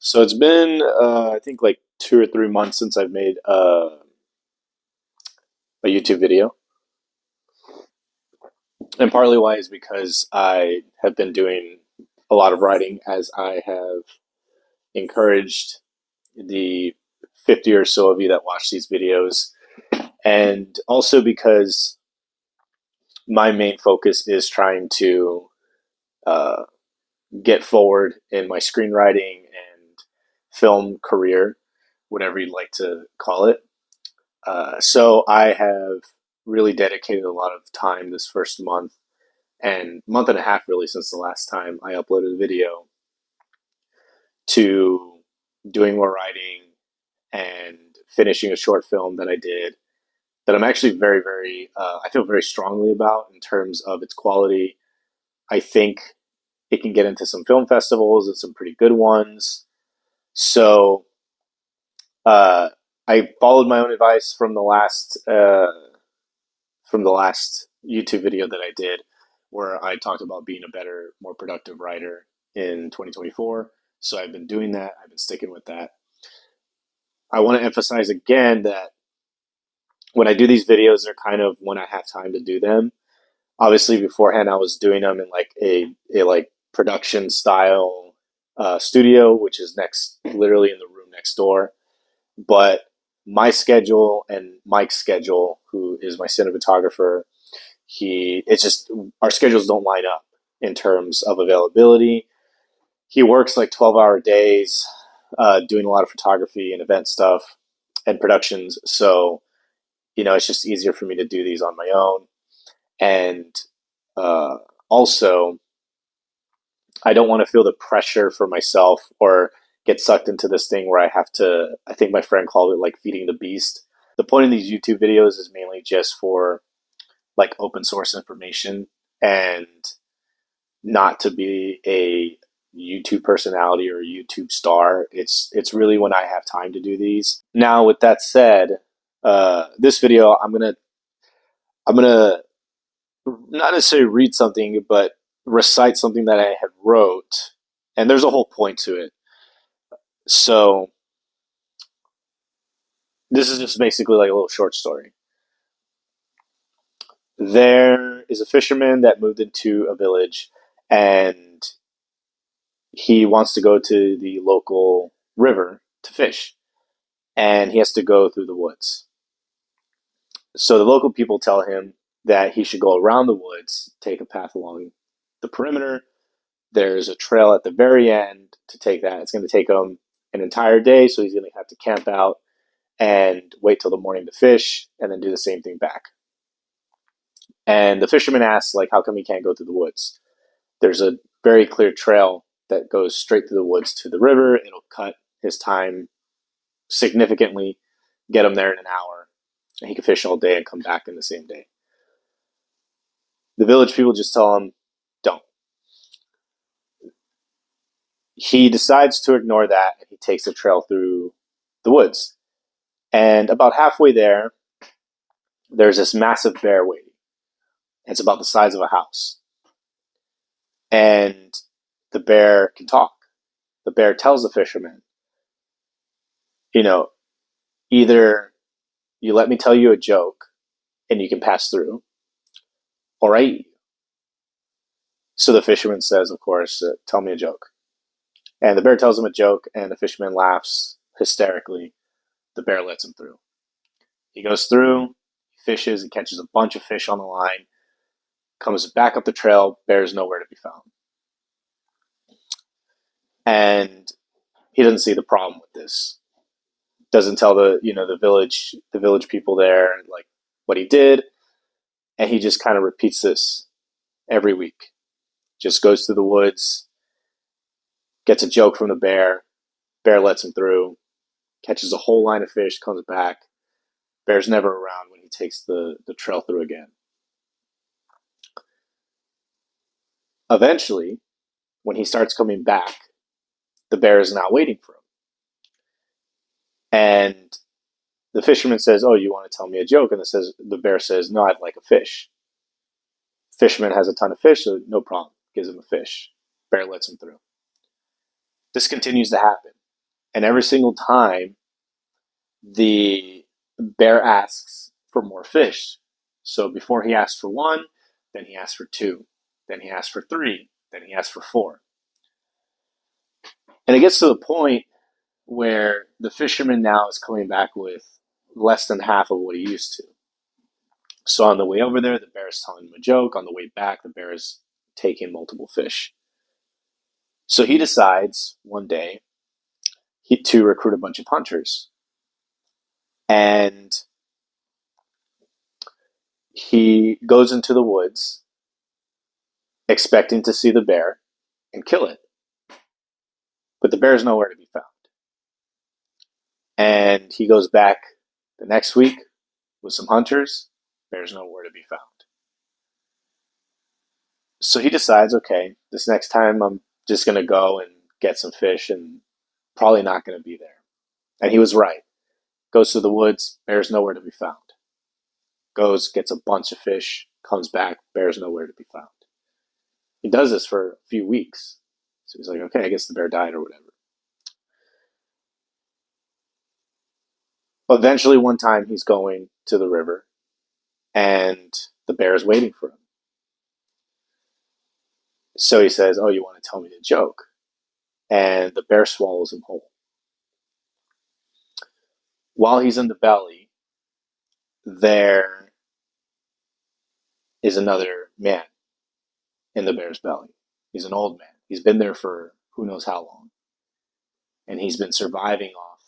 So it's been, I think, like 2 or 3 months since I've made a YouTube video, and partly why is because I have been doing a lot of writing as I have encouraged the 50 or so of you that watch these videos, and also because my main focus is trying to uh, get forward in my screenwriting and film career, whatever you'd like to call it. So I have really dedicated a lot of time this first month and month and a half, really, since the last time I uploaded a video, to doing more writing and finishing a short film that I did that I'm actually I feel very strongly about in terms of its quality. I think it can get into some film festivals and some pretty good ones. So uh, I followed my own advice from the last YouTube video that I did, where I talked about being a better, more productive writer in 2024. So I've been doing that. I've been sticking with that. I want to emphasize again that when I do these videos, they're kind of when I have time to do them. Obviously, beforehand, I was doing them in like a like production style studio, which is literally in the room next door. But my schedule and Mike's schedule, who is my cinematographer, it's just our schedules don't line up in terms of availability. He works like 12-hour days, doing a lot of photography and event stuff and productions. So, it's just easier for me to do these on my own. And uh, also, I don't want to feel the pressure for myself or get sucked into this thing where I have to, I think my friend called it like feeding the beast. The point of these YouTube videos is mainly just for like open source information and not to be a YouTube personality or a YouTube star. It's really when I have time to do these. Now, with that said, this video I'm gonna not necessarily read something, but recite something that I had wrote, and there's a whole point to it. So this is just basically like a little short story. There is a fisherman that moved into a village, and he wants to go to the local river to fish, and he has to go through the woods. So the local people tell him that he should go around the woods, take a path along the perimeter. There's a trail at the very end to take that. It's going to take him an entire day, so he's going to have to camp out and wait till the morning to fish, and then do the same thing back. And the fisherman asks, like, how come he can't go through the woods? There's a very clear trail that goes straight through the woods to the river. It'll cut his time significantly, get him there in an hour, and he can fish all day and come back in the same day. The village people just tell him, don't. He decides to ignore that, and he takes the trail through the woods. And about halfway there, there's this massive bear waiting. It's about the size of a house. And the bear can talk. The bear tells the fisherman, you know, either you let me tell you a joke and you can pass through, or I eat you. So the fisherman says, of course, tell me a joke. And the bear tells him a joke, and the fisherman laughs hysterically. The bear lets him through. He goes through, fishes, and catches a bunch of fish on the line, comes back up the trail, bear's nowhere to be found. And he doesn't see the problem with this. Doesn't tell the village people there like what he did, and he just kind of repeats this every week. Just goes through the woods, gets a joke from the bear, bear lets him through, catches a whole line of fish, comes back, bear's never around when he takes the trail through again. Eventually, when he starts coming back, the bear is now waiting for him. And the fisherman says, oh, you want to tell me a joke? And the bear says, no, I'd like a fish. Fisherman has a ton of fish, so no problem. Gives him a fish. Bear lets him through. This continues to happen. And every single time, the bear asks for more fish. So before he asked for one, then he asked for two, then he asked for three, then he asked for four. And it gets to the point where the fisherman now is coming back with less than half of what he used to. So on the way over there, the bear is telling him a joke. On the way back, the bear is taking multiple fish. So he decides one day to recruit a bunch of hunters. And he goes into the woods expecting to see the bear and kill it. But the bear is nowhere to be found. And he goes back the next week with some hunters. Bear's nowhere to be found. So he decides, okay, this next time I'm just going to go and get some fish and probably not going to be there. And he was right. Goes to the woods, bear's nowhere to be found. Goes, gets a bunch of fish, comes back, bear's nowhere to be found. He does this for a few weeks. So he's like, okay, I guess the bear died or whatever. Eventually, one time he's going to the river and the bear is waiting for him. So he says, oh, you want to tell me the joke? And the bear swallows him whole. While he's in the belly, there is another man in the bear's belly. He's an old man. He's been there for who knows how long. And he's been surviving off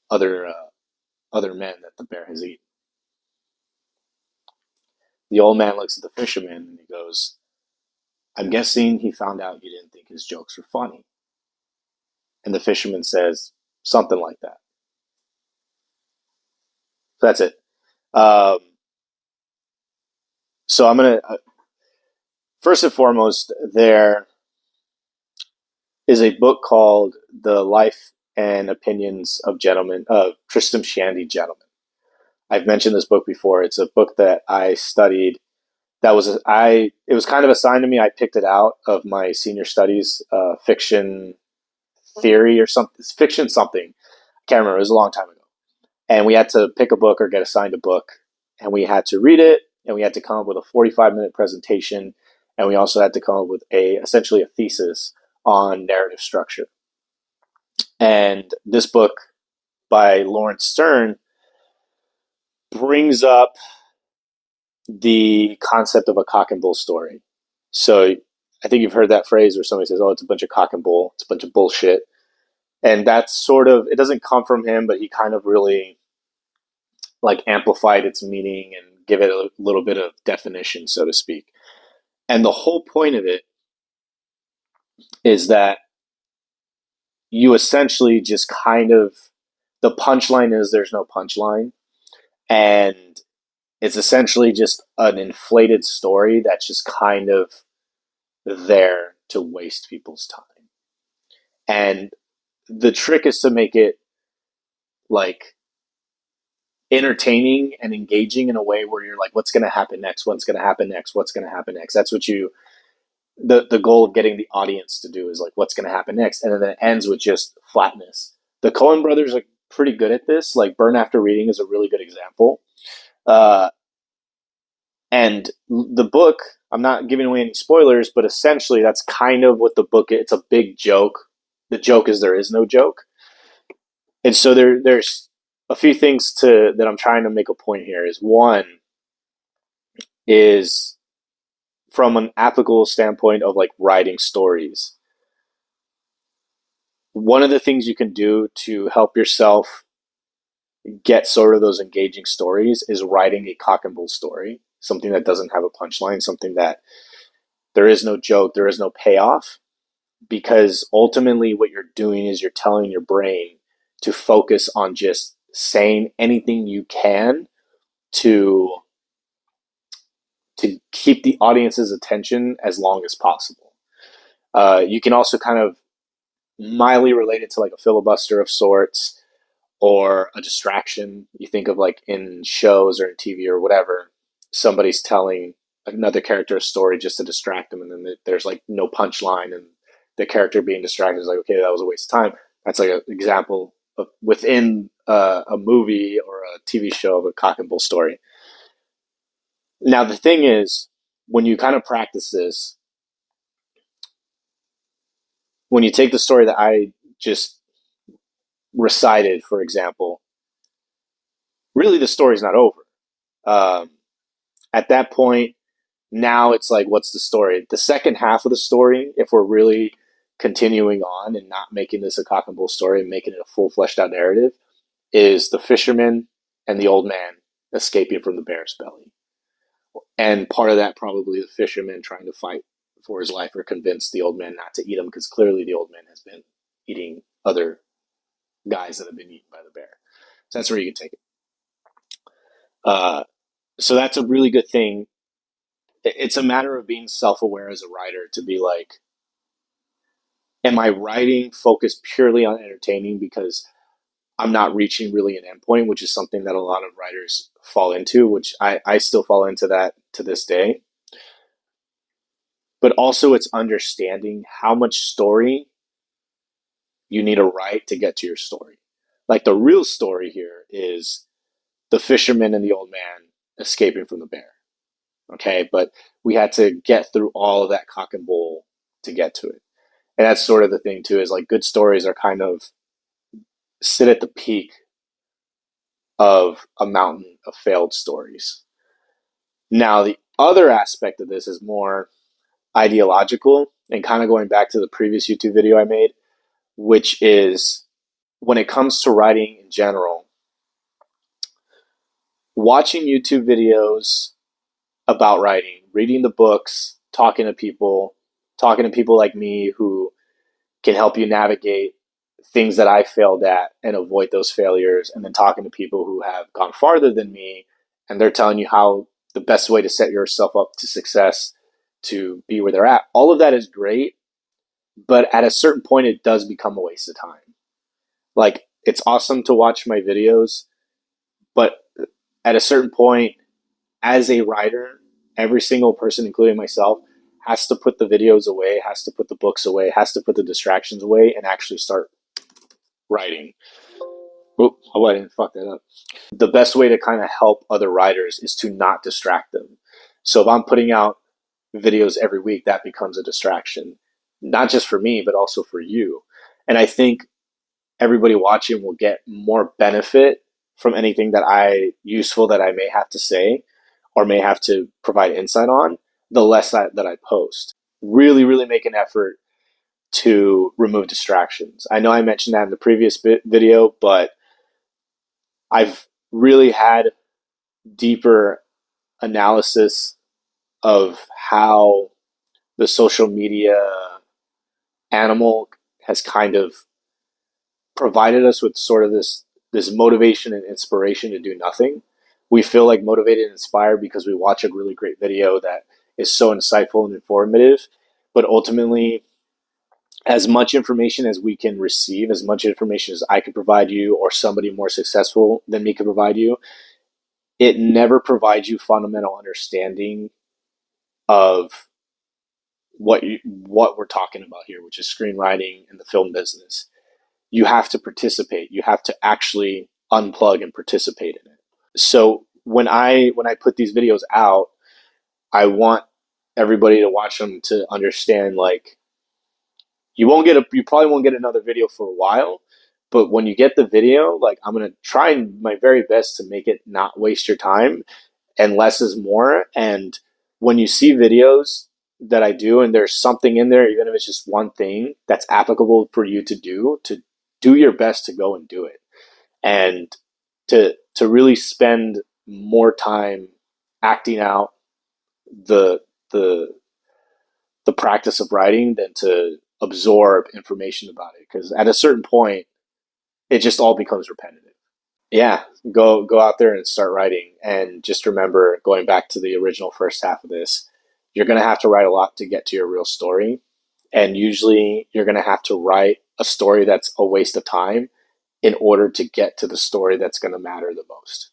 other men that the bear has eaten. The old man looks at the fisherman and he goes, I'm guessing he found out you didn't think his jokes were funny. And the fisherman says something like that. So that's it. So I'm going to, first and foremost, there is a book called The Life and Opinions of Tristram Shandy Gentleman. I've mentioned this book before. It's a book that I studied. It was kind of assigned to me. I picked it out of my senior studies, fiction theory or something, fiction something. I can't remember. It was a long time ago. And we had to pick a book or get assigned a book, and we had to read it, and we had to come up with a 45-minute presentation, and we also had to come up with essentially a thesis on narrative structure. And this book by Lawrence Stern brings up the concept of a cock and bull story. So I think you've heard that phrase where somebody says, oh, it's a bunch of cock and bull, it's a bunch of bullshit. And that's sort of, it doesn't come from him, but he kind of really like amplified its meaning and give it a little bit of definition, so to speak. And the whole point of it is that you essentially just kind of, the punchline is there's no punchline. And it's essentially just an inflated story that's just kind of there to waste people's time. And the trick is to make it like entertaining and engaging in a way where you're like, what's going to happen next? What's going to happen next? What's going to happen next? That's what the goal of getting the audience to do is like, what's going to happen next? And then it ends with just flatness. The Coen brothers are pretty good at this. Like Burn After Reading is a really good example. And the book, I'm not giving away any spoilers, but essentially that's kind of what the book is. It's a big joke. The joke is there is no joke. And so there's a few things that I'm trying to make a point here. Is one is from an applicable standpoint of like writing stories. One of the things you can do to help yourself get sort of those engaging stories is writing a cock and bull story, something that doesn't have a punchline, something that there is no joke, there is no payoff, because ultimately what you're doing is you're telling your brain to focus on just saying anything you can to keep the audience's attention as long as possible. You can also kind of mildly relate it to like a filibuster of sorts or a distraction. You think of like in shows or in TV or whatever, somebody's telling another character a story just to distract them, and then there's like no punchline, and the character being distracted is like, okay, that was a waste of time. That's like an example of within a movie or a TV show of a cock and bull story. Now, the thing is, when you kind of practice this, when you take the story that I just recited, for example, really the story's not over. Um, at that point, now it's like, what's the story? The second half of the story, if we're really continuing on and not making this a cock and bull story and making it a full fleshed out narrative, is the fisherman and the old man escaping from the bear's belly. And part of that, probably the fisherman trying to fight for his life or convince the old man not to eat him, because clearly the old man has been eating other guys that have been eaten by the bear. So that's where you can take it. So that's a really good thing. It's a matter of being self-aware as a writer to be like, am I writing focused purely on entertaining because I'm not reaching really an endpoint, which is something that a lot of writers fall into, which I still fall into that to this day. But also it's understanding how much story you need to write to get to your story. Like the real story here is the fisherman and the old man escaping from the bear. Okay, but we had to get through all of that cock and bull to get to it. And that's sort of the thing too, is like good stories are kind of sit at the peak of a mountain of failed stories. Now, the other aspect of this is more ideological and kind of going back to the previous YouTube video I made, which is when it comes to writing in general, watching YouTube videos about writing, reading the books, talking to people like me who can help you navigate things that I failed at and avoid those failures, and then talking to people who have gone farther than me and they're telling you how the best way to set yourself up to success to be where they're at. All of that is great, but at a certain point it does become a waste of time. Like, it's awesome to watch my videos, but at a certain point, as a writer, every single person, including myself, has to put the videos away, has to put the books away, has to put the distractions away, and actually start writing. Oh, I didn't fuck that up. The best way to kind of help other writers is to not distract them. So if I'm putting out videos every week, that becomes a distraction, not just for me, but also for you. And I think everybody watching will get more benefit from anything useful that I may have to say or may have to provide insight on, the less that I post. Really, really make an effort to remove distractions. I know I mentioned that in the previous video, but I've really had deeper analysis of how the social media animal has kind of provided us with sort of this motivation and inspiration to do nothing. We feel like motivated and inspired because we watch a really great video that is so insightful and informative. But ultimately, as much information as we can receive, as much information as I could provide you or somebody more successful than me could provide you, it never provides you fundamental understanding of what we're talking about here, which is screenwriting and the film business. You have to participate. You have to actually unplug and participate in it. So when I put these videos out, I want everybody to watch them to understand, like, you probably won't get another video for a while, but when you get the video, like, I'm going to try my very best to make it not waste your time, and less is more. And when you see videos that I do and there's something in there, even if it's just one thing that's applicable for you to do your best to go and do it, and to really spend more time acting out the the the practice of writing than to absorb information about it, because at a certain point it just all becomes repetitive. Yeah, go out there and start writing, and just remember, going back to the original first half of this, you're going to have to write a lot to get to your real story, and usually you're going to have to write a story that's a waste of time in order to get to the story that's going to matter the most.